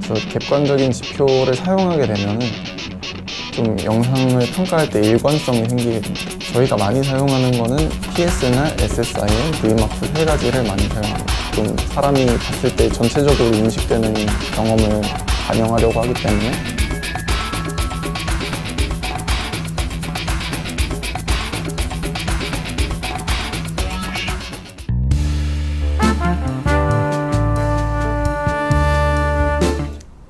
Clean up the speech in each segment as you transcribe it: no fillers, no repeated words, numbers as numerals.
그래서 객관적인 지표를 사용하게 되면은 좀 영상을 평가할 때 일관성이 생기게 됩니다. 저희가 많이 사용하는 거는 PSNR, SSIM, Vmaps 세 가지를 많이 사용합니다. 좀 사람이 봤을 때 전체적으로 인식되는 경험을 반영하려고 하기 때문에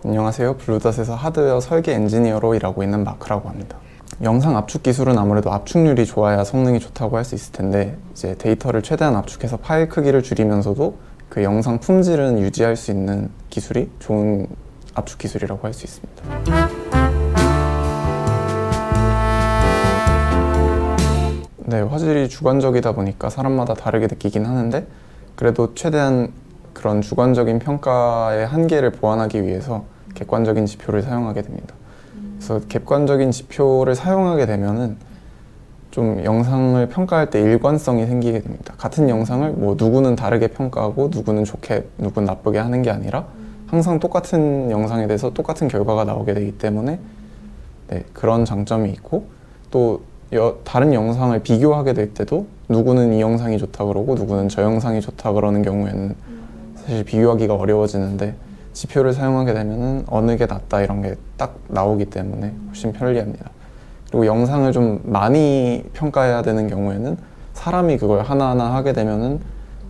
안녕하세요. 블루닷에서 하드웨어 설계 엔지니어로 일하고 있는 마크라고 합니다. 영상 압축 기술은 아무래도 압축률이 좋아야 성능이 좋다고 할 수 있을 텐데 이제 데이터를 최대한 압축해서 파일 크기를 줄이면서도 그 영상 품질은 유지할 수 있는 기술이 좋은 압축 기술이라고 할 수 있습니다. 네, 화질이 주관적이다 보니까 사람마다 다르게 느끼긴 하는데 그래도 최대한 그런 주관적인 평가의 한계를 보완하기 위해서 객관적인 지표를 사용하게 됩니다. 그래서 객관적인 지표를 사용하게 되면은 좀 영상을 평가할 때 일관성이 생기게 됩니다. 같은 영상을 뭐 누구는 다르게 평가하고 누구는 좋게, 누구는 나쁘게 하는 게 아니라 항상 똑같은 영상에 대해서 똑같은 결과가 나오게 되기 때문에 네, 그런 장점이 있고 또 다른 영상을 비교하게 될 때도 누구는 이 영상이 좋다 그러고 누구는 저 영상이 좋다 그러는 경우에는 사실 비교하기가 어려워지는데 지표를 사용하게 되면은 어느 게 낫다 이런 게 딱 나오기 때문에 훨씬 편리합니다. 그리고 영상을 좀 많이 평가해야 되는 경우에는 사람이 그걸 하나하나 하게 되면은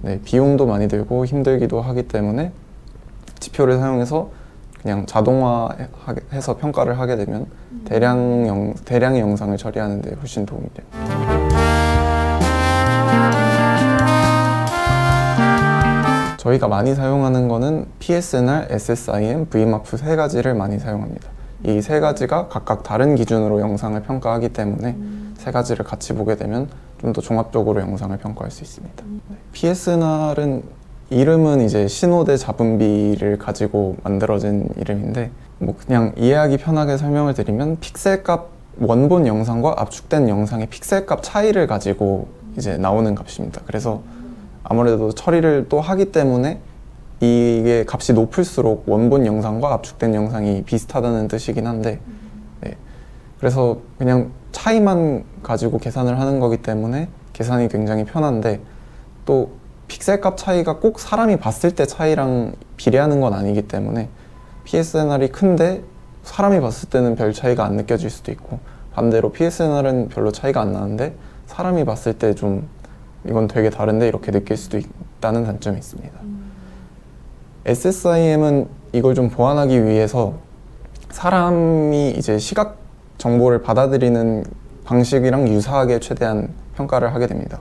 네, 비용도 많이 들고 힘들기도 하기 때문에 지표를 사용해서 그냥 자동화해서 평가를 하게 되면 대량의 영상을 처리하는 데 훨씬 도움이 됩니다. 저희가 많이 사용하는 거는 PSNR, SSIM, Vmaps 세 가지를 많이 사용합니다. 이 세 가지가 각각 다른 기준으로 영상을 평가하기 때문에 세 가지를 같이 보게 되면 좀 더 종합적으로 영상을 평가할 수 있습니다. PSNR은 이름은 이제 신호대 잡음비를 가지고 만들어진 이름인데 뭐 그냥 이해하기 편하게 설명을 드리면 픽셀값 원본 영상과 압축된 영상의 픽셀값 차이를 가지고 이제 나오는 값입니다. 그래서 아무래도 처리를 또 하기 때문에 이게 값이 높을수록 원본 영상과 압축된 영상이 비슷하다는 뜻이긴 한데 네. 그래서 그냥 차이만 가지고 계산을 하는 거기 때문에 계산이 굉장히 편한데 또 픽셀값 차이가 꼭 사람이 봤을 때 차이랑 비례하는 건 아니기 때문에 PSNR이 큰데 사람이 봤을 때는 별 차이가 안 느껴질 수도 있고 반대로 PSNR은 별로 차이가 안 나는데 사람이 봤을 때 좀 이건 되게 다른데 이렇게 느낄 수도 있다는 단점이 있습니다. SSIM은 이걸 좀 보완하기 위해서 사람이 이제 시각 정보를 받아들이는 방식이랑 유사하게 최대한 평가를 하게 됩니다.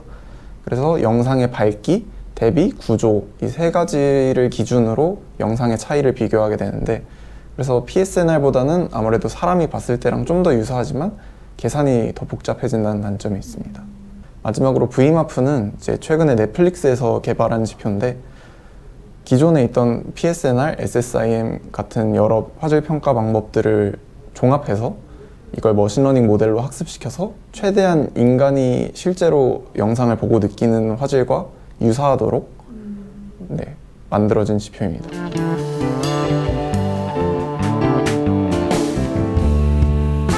그래서 영상의 밝기, 대비, 구조 이 세 가지를 기준으로 영상의 차이를 비교하게 되는데 그래서 PSNR보다는 아무래도 사람이 봤을 때랑 좀 더 유사하지만 계산이 더 복잡해진다는 단점이 있습니다. 마지막으로 Vmap는 이제 최근에 넷플릭스에서 개발한 지표인데 기존에 있던 PSNR, SSIM 같은 여러 화질 평가 방법들을 종합해서 이걸 머신러닝 모델로 학습시켜서 최대한 인간이 실제로 영상을 보고 느끼는 화질과 유사하도록 네, 만들어진 지표입니다.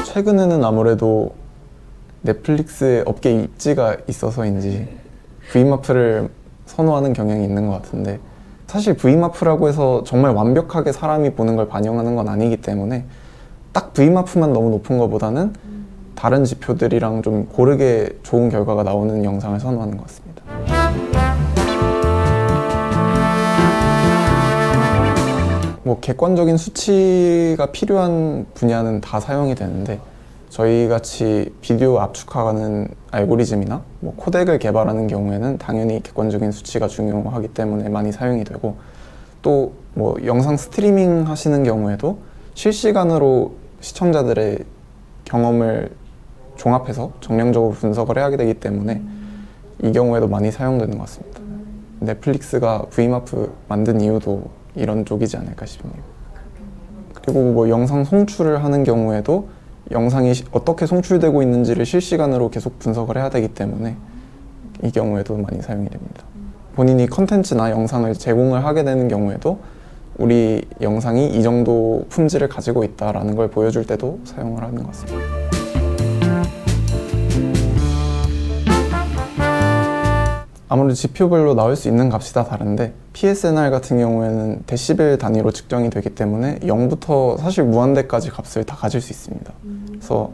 최근에는 아무래도 넷플릭스에 업계 입지가 있어서인지 Vmap를 선호하는 경향이 있는 것 같은데 사실 Vmap라고 해서 정말 완벽하게 사람이 보는 걸 반영하는 건 아니기 때문에 딱 Vmap만 너무 높은 것보다는 다른 지표들이랑 좀 고르게 좋은 결과가 나오는 영상을 선호하는 것 같습니다. 뭐 객관적인 수치가 필요한 분야는 다 사용이 되는데 저희 같이 비디오 압축하는 알고리즘이나 뭐 코덱을 개발하는 경우에는 당연히 객관적인 수치가 중요하기 때문에 많이 사용이 되고 또 뭐 영상 스트리밍 하시는 경우에도 실시간으로 시청자들의 경험을 종합해서 정량적으로 분석을 해야 되기 때문에 이 경우에도 많이 사용되는 것 같습니다. 넷플릭스가 Vmap 만든 이유도 이런 쪽이지 않을까 싶네요. 그리고 뭐 영상 송출을 하는 경우에도 영상이 어떻게 송출되고 있는지를 실시간으로 계속 분석을 해야 되기 때문에 이 경우에도 많이 사용이 됩니다. 본인이 컨텐츠나 영상을 제공을 하게 되는 경우에도 우리 영상이 이 정도 품질을 가지고 있다라는 걸 보여줄 때도 사용을 하는 것 같습니다. 아무래도 지표별로 나올 수 있는 값이 다 다른데 PSNR 같은 경우에는 데시벨 단위로 측정이 되기 때문에 0부터 사실 무한대까지 값을 다 가질 수 있습니다. 그래서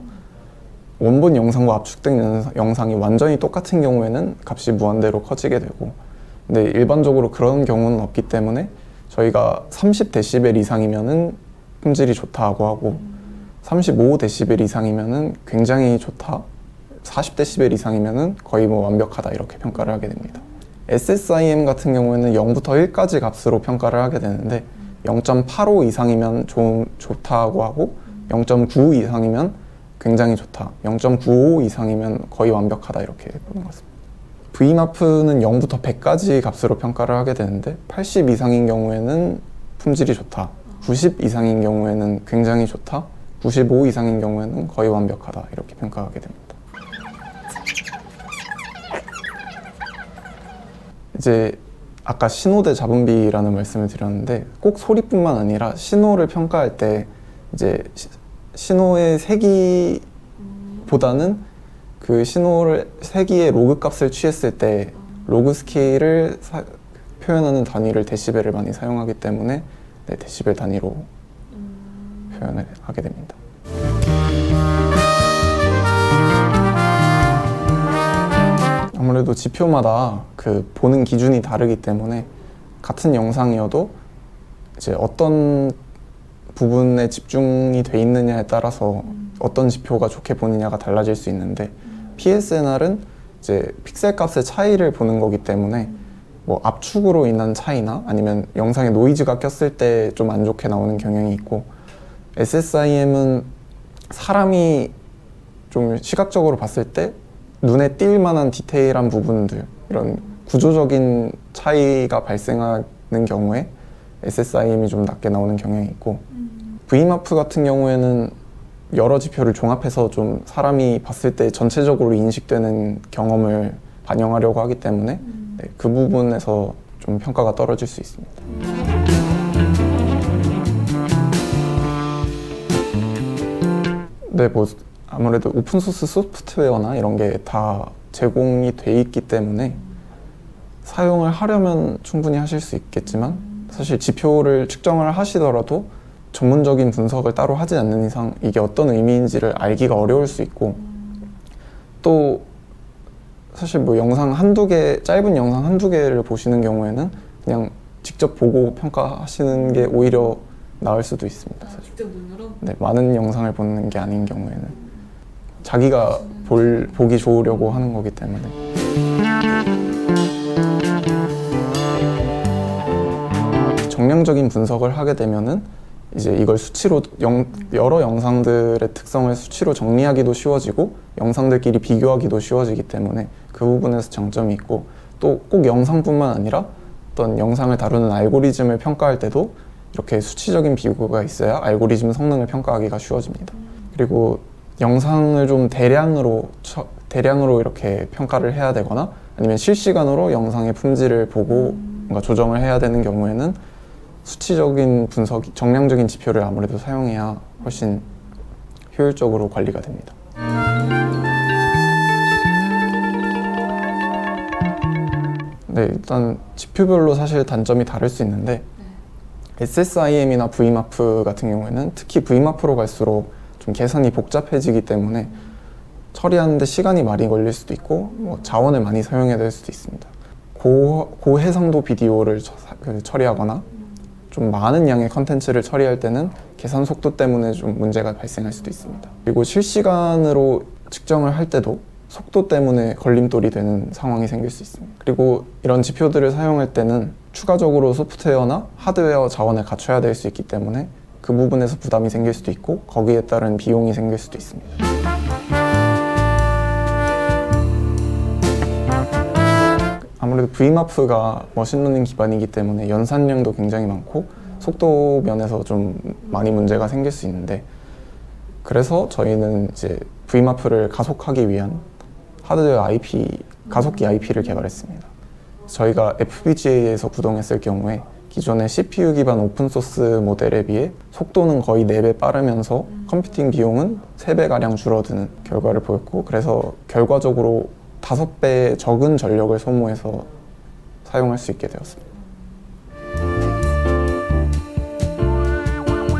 원본 영상과 압축된 영상이 완전히 똑같은 경우에는 값이 무한대로 커지게 되고, 근데 일반적으로 그런 경우는 없기 때문에 저희가 30dB 이상이면은 품질이 좋다고 하고 35dB 이상이면은 굉장히 좋다, 40dB 이상이면은 거의 뭐 완벽하다 이렇게 평가를 하게 됩니다. SSIM 같은 경우에는 0부터 1까지 값으로 평가를 하게 되는데 0.85 이상이면 좋다고 하고 0.95 이상이면 굉장히 좋다, 0.95 이상이면 거의 완벽하다 이렇게 보는 것 같습니다. V마프는 0부터 100까지 값으로 평가를 하게 되는데 80 이상인 경우에는 품질이 좋다, 90 이상인 경우에는 굉장히 좋다, 95 이상인 경우에는 거의 완벽하다 이렇게 평가하게 됩니다. 이제 아까 신호 대 잡음비라는 말씀을 드렸는데 꼭 소리뿐만 아니라 신호를 평가할 때 이제 신호의 세기보다는 그 신호를 세기의 로그 값을 취했을 때 로그 스케일을 표현하는 단위를 데시벨을 많이 사용하기 때문에 네, 데시벨 단위로 표현을 하게 됩니다. 아무래도 지표마다 그 보는 기준이 다르기 때문에 같은 영상이어도 이제 어떤 부분에 집중이 돼 있느냐에 따라서 어떤 지표가 좋게 보느냐가 달라질 수 있는데 PSNR은 이제 픽셀 값의 차이를 보는 거기 때문에 뭐 압축으로 인한 차이나 아니면 영상에 노이즈가 꼈을 때 좀 안 좋게 나오는 경향이 있고, SSIM은 사람이 좀 시각적으로 봤을 때 눈에 띌 만한 디테일한 부분들, 이런 구조적인 차이가 발생하는 경우에 SSIM이 좀 낮게 나오는 경향이 있고, V마프 같은 경우에는 여러 지표를 종합해서 좀 사람이 봤을 때 전체적으로 인식되는 경험을 반영하려고 하기 때문에 네, 그 부분에서 좀 평가가 떨어질 수 있습니다. 네, 뭐 아무래도 오픈소스 소프트웨어나 이런 게 다 제공이 돼 있기 때문에 사용을 하려면 충분히 하실 수 있겠지만 사실 지표를 측정을 하시더라도 전문적인 분석을 따로 하지 않는 이상 이게 어떤 의미인지를 알기가 어려울 수 있고, 또 사실 뭐 영상 한두 개, 짧은 영상 한두 개를 보시는 경우에는 그냥 직접 보고 평가하시는 게 오히려 나을 수도 있습니다. 사실. 직접 눈으로? 네, 많은 영상을 보는 게 아닌 경우에는 자기가 보기 좋으려고 하는 거기 때문에. 정량적인 분석을 하게 되면은 이제 이걸 수치로 여러 영상들의 특성을 수치로 정리하기도 쉬워지고 영상들끼리 비교하기도 쉬워지기 때문에 그 부분에서 장점이 있고, 또 꼭 영상뿐만 아니라 어떤 영상을 다루는 알고리즘을 평가할 때도 이렇게 수치적인 비교가 있어야 알고리즘 성능을 평가하기가 쉬워집니다. 그리고 영상을 좀 대량으로 이렇게 평가를 해야 되거나 아니면 실시간으로 영상의 품질을 보고 뭔가 조정을 해야 되는 경우에는 수치적인 분석, 정량적인 지표를 아무래도 사용해야 훨씬 효율적으로 관리가 됩니다. 네, 일단 지표별로 사실 단점이 다를 수 있는데 SSIM이나 V마프 같은 경우에는 특히 V마프로 갈수록 좀 계산이 복잡해지기 때문에 처리하는데 시간이 많이 걸릴 수도 있고 뭐 자원을 많이 사용해야 될 수도 있습니다. 고해상도 비디오를 처리하거나 좀 많은 양의 컨텐츠를 처리할 때는 계산 속도 때문에 좀 문제가 발생할 수도 있습니다. 그리고 실시간으로 측정을 할 때도 속도 때문에 걸림돌이 되는 상황이 생길 수 있습니다. 그리고 이런 지표들을 사용할 때는 추가적으로 소프트웨어나 하드웨어 자원을 갖춰야 될 수 있기 때문에 그 부분에서 부담이 생길 수도 있고 거기에 따른 비용이 생길 수도 있습니다. 아무래도 V마프가 머신러닝 기반이기 때문에 연산량도 굉장히 많고 속도 면에서 좀 많이 문제가 생길 수 있는데, 그래서 저희는 이제 V마프를 가속하기 위한 하드웨어 가속기 IP를 개발했습니다. 저희가 FPGA에서 구동했을 경우에 기존의 CPU 기반 오픈소스 모델에 비해 속도는 거의 4배 빠르면서 컴퓨팅 비용은 3배가량 줄어드는 결과를 보였고, 그래서 결과적으로 5배 적은 전력을 소모해서 사용할 수 있게 되었습니다.